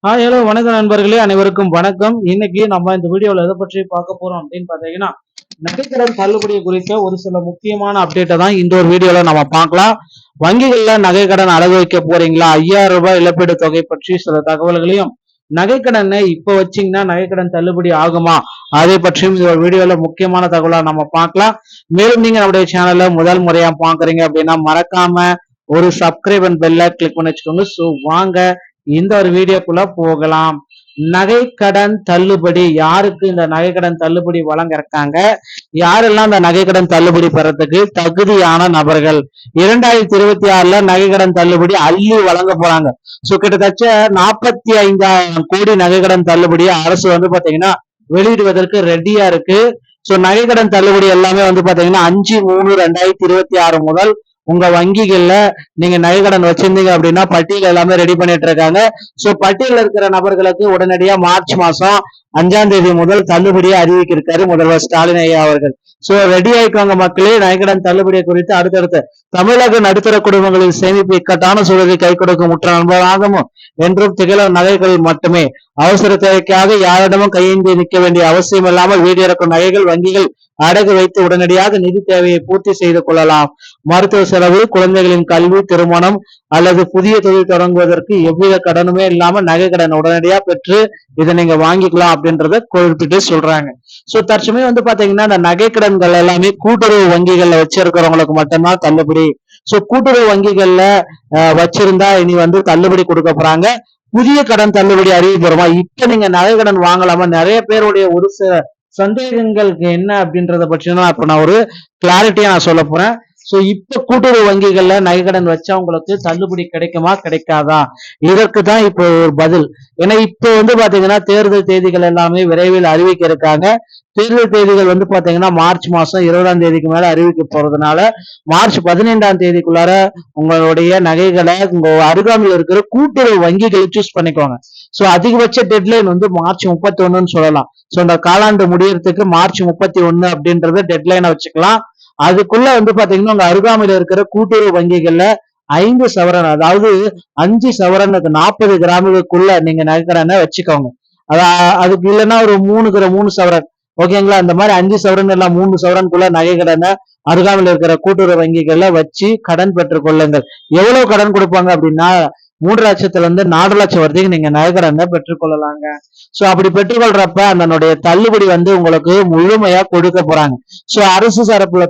Hello வணக்கம் நண்பர்களே, அனைவருக்கும் வணக்கம். இன்னைக்கு நம்ம இந்த வீடியோவில் எதை பற்றி பார்க்க போறோம் அப்படின்னு பார்த்தீங்கன்னா, நகைக்கடன் தள்ளுபடி குறித்த ஒரு சில முக்கியமான அப்டேட்டை தான் இந்த ஒரு வீடியோல நம்ம பார்க்கலாம். வங்கிகள்ல நகைக்கடன் அடகு வைக்க போறீங்களா, 5000 ரூபாய் இழப்பீடு தொகை பற்றி சில தகவல்களையும், நகைக்கடனை இப்ப வச்சீங்கன்னா நகைக்கடன் தள்ளுபடி ஆகுமா அதை பற்றியும் இந்த வீடியோல முக்கியமான தகவலா நம்ம பார்க்கலாம். மேலும் நீங்க நம்முடைய சேனல்ல முதல் முறையா பாக்குறீங்க அப்படின்னா மறக்காம ஒரு சப்ஸ்கிரைப் அண்ட் பெல்ல கிளிக் பண்ணி வச்சுக்கோங்க. ஸோ வாங்க இந்த ஒரு வீடியோக்குள்ள போகலாம். நகைக்கடன் தள்ளுபடி யாருக்கு இந்த நகைக்கடன் தள்ளுபடி வழங்க இருக்காங்க, யாரெல்லாம் இந்த நகைக்கடன் தள்ளுபடி பெறத்துக்கு தகுதியான நபர்கள், 2026 நகைக்கடன் தள்ளுபடி அள்ளி வழங்க போறாங்க. சோ கிட்டத்தட்ட 45,000 கோடி நகைக்கடன் தள்ளுபடி அரசு பாத்தீங்கன்னா வெளியிடுவதற்கு ரெடியா இருக்கு. சோ நகைக்கடன் தள்ளுபடி எல்லாமே பாத்தீங்கன்னா 5/3/2026 முதல் உங்க வங்கிகள்ல நீங்க நகைக்கடன் வச்சிருந்தீங்க அப்படின்னா பட்டியல் எல்லாமே ரெடி பண்ணிட்டு இருக்காங்க. சோ பட்டியல் இருக்கிற நபர்களுக்கு உடனடியா மார்ச் மாசம் 5ஆம் தேதி முதல் தள்ளுபடியை அறிவிக்கிருக்காரு முதல்வர் ஸ்டாலின் ஐயா அவர்கள். சோ ரெடி ஆயிக்கோங்க மக்களே. நகைக்கடன் தள்ளுபடி குறித்து அடுத்தடுத்து தமிழக நடுத்தர குடும்பங்களின் சேமிப்பு இக்கட்டான சூழலை கை கொடுக்கும் முற்ற நண்பராகவும் என்றும் திகழும் நகைகள் மட்டுமே. அவசர தேவைக்காக யாரிடமும் கையேந்தி நிற்க வேண்டிய அவசியம் இல்லாமல் வீடு இறக்கும் நகைகள் வங்கிகள் அடகு வைத்து உடனடியாக நிதி தேவையை பூர்த்தி செய்து கொள்ளலாம். மருத்துவ செலவு, குழந்தைகளின் கல்வி, திருமணம் அல்லது புதிய தொழில் தொடங்குவதற்கு எவ்வித கடனுமே இல்லாம நகை கடன் உடனடியா பெற்று இதை நீங்க வாங்கிக்கலாம் அப்படின்றத குறிப்பிட்டு சொல்றாங்க. சோ தற்சமயம் பாத்தீங்கன்னா இந்த நகை கடன்கள் எல்லாமே கூட்டுறவு வங்கிகள்ல வச்சிருக்கிறவங்களுக்கு மட்டும்தான் தள்ளுபடி. சோ கூட்டுறவு வங்கிகள்ல வச்சிருந்தா இனி தள்ளுபடி கொடுக்க போறாங்க. புதிய கடன் தள்ளுபடி அறிவிப்புறமா இப்ப நீங்க நகை கடன் வாங்கலாமா, நிறைய பேருடைய ஒரு சில சந்தேகங்களுக்கு என்ன அப்படின்றத பற்றி இப்ப நான் ஒரு கிளாரிட்டியா நான் சொல்ல போறேன். சோ இப்ப கூட்டுறவு வங்கிகள்ல நகைக்கடன் வச்சா உங்களுக்கு தள்ளுபடி கிடைக்குமா கிடைக்காதா, இதற்கு தான் இப்போ ஒரு பதில். ஏன்னா இப்ப பாத்தீங்கன்னா தேர்தல் தேதிகள் எல்லாமே விரைவில் அறிவிக்க இருக்காங்க. தேர்தல் தேதிகள் பாத்தீங்கன்னா மார்ச் மாசம் 20ஆம் தேதிக்கு மேல அறிவிக்க போறதுனால மார்ச் 15ஆம் தேதிக்குள்ளார உங்களுடைய நகைகளை உங்க அருகாமையில் இருக்கிற கூட்டுறவு வங்கிகளை சூஸ் பண்ணிக்கோங்க. சோ அதிகபட்ச டெட்லைன் மார்ச் 31 சொல்லலாம். சோ இந்த காலாண்டு முடியறதுக்கு மார்ச் 31 அப்படின்றத டெட்லைனை வச்சுக்கலாம். அதுக்குள்ள பாத்தீங்கன்னா உங்க அருகாமையில இருக்கிற கூட்டுறவு வங்கிகள்ல 5 சவரன், அதாவது 5 சவரனுக்கு 40 கிராமுக்குள்ள நீங்க நகைக்கடனை வச்சுக்கோங்க. அதுக்கு இல்லைன்னா ஒரு 3 சவரன், ஓகேங்களா? அந்த மாதிரி 5 சவரன் எல்லாம் 3 சவரனுக்குள்ள நகைக்கடனை அருகாமையில் இருக்கிற கூட்டுறவு வங்கிகள்ல வச்சு கடன் பெற்றுக் கொள்ளுங்கள். எவ்வளவு கடன் கொடுப்பாங்க அப்படின்னா 3 லட்சத்துல இருந்து 4 லட்சம் வரைக்கும் நீங்க நகைக்கடனை பெற்றுக்கொள்ளலாங்க. சோ அப்படி பெற்றுக்கொள்றப்ப அதனுடைய தள்ளுபடி உங்களுக்கு முழுமையா கொடுக்க போறாங்க. சோ அரசு தரப்புல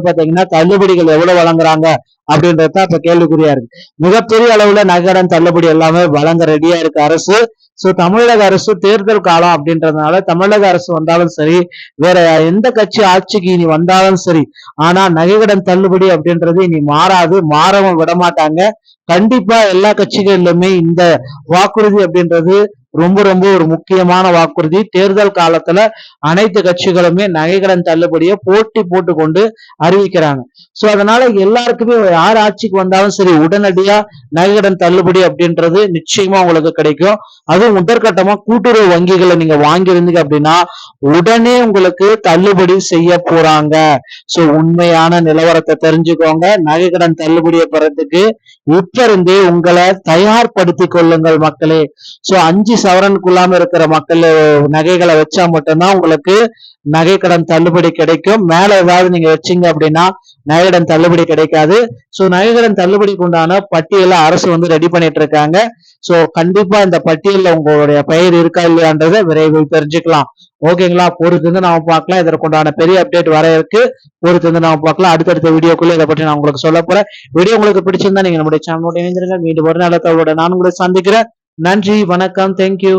பாத்தீங்கன்னா தள்ளுபடிகள் எவ்வளவு வழங்குறாங்க அப்படின்றத இப்ப கேள்விக்குறியா இருக்கு. மிகப்பெரிய அளவுல நகைக்கடன் தள்ளுபடி எல்லாமே வழங்க ரெடியா இருக்கு அரசு. சோ தமிழக அரசு தேர்தல் காலம் அப்படின்றதுனால தமிழக அரசு வந்தாலும் சரி, வேற எந்த கட்சி ஆட்சிக்கு இனி வந்தாலும் சரி, ஆனா நகைக்கடன் தள்ளுபடி அப்படின்றது இனி மாறாது, மாறவும் விட மாட்டாங்க. கண்டிப்பா எல்லா கட்சிகளிலுமே இந்த வாக்குறுதி அப்படின்றது ரொம்ப ரொம்ப ஒரு முக்கியமான வாக்குறுதி. தேர்தல் காலத்துல அனைத்து கட்சிகளுமே நகைக்கடன் தள்ளுபடியை போட்டி போட்டு கொண்டு அறிவிக்கிறாங்க. சோ அதனால எல்லாருக்குமே யார் ஆட்சிக்கு வந்தாலும் சரி உடனடியா நகைக்கடன் தள்ளுபடி அப்படின்றது நிச்சயமா உங்களுக்கு கிடைக்கும். அதுவும் முதற்கட்டமா கூட்டுறவு வங்கிகளை நீங்க வாங்கியிருந்தீங்க அப்படின்னா உடனே உங்களுக்கு தள்ளுபடி செய்ய போறாங்க. சோ உண்மையான நிலவரத்தை தெரிஞ்சுக்கோங்க. நகைக்கடன் தள்ளுபடியை பெறத்துக்கு இப்ப இருந்தே உங்களை தயார்படுத்திக் கொள்ளுங்கள் மக்களே. சோ 5 சவரனுக்குள்ளாம இருக்கிற மக்கள் நகைகளை வச்சா மட்டும்தான் உங்களுக்கு நகைக்கடன் தள்ளுபடி கிடைக்கும். மேல ஏதாவது நீங்க வச்சீங்க அப்படின்னா நகைக்கடன் தள்ளுபடி கிடைக்காது. சோ நகைக்கடன் தள்ளுபடிக்கு உண்டான பட்டியலை அரசு ரெடி பண்ணிட்டு இருக்காங்க. சோ கண்டிப்பா இந்த பட்டியல்ல உங்களுடைய பெயர் இருக்கா இல்லையான்றதை விரைவில் தெரிஞ்சுக்கலாம். ஓகேங்களா? பொறுத்து நாம பார்க்கலாம். இதற்கு உண்டான பெரிய அப்டேட் வர இருக்கு. பொறுத்து நாம பார்க்கலாம். அடுத்தடுத்த வீடியோக்குள்ள இதை பற்றி நான் உங்களுக்கு சொல்ல போறேன். வீடியோ உங்களுக்கு பிடிச்சிருந்தா நீங்க நம்முடைய சேனலோட இணைந்திருங்க. மீண்டும் ஒரு நல்ல தகவலோட நான் உங்களை சந்திக்கிறேன். நன்றி, வணக்கம், தேங்க்யூ.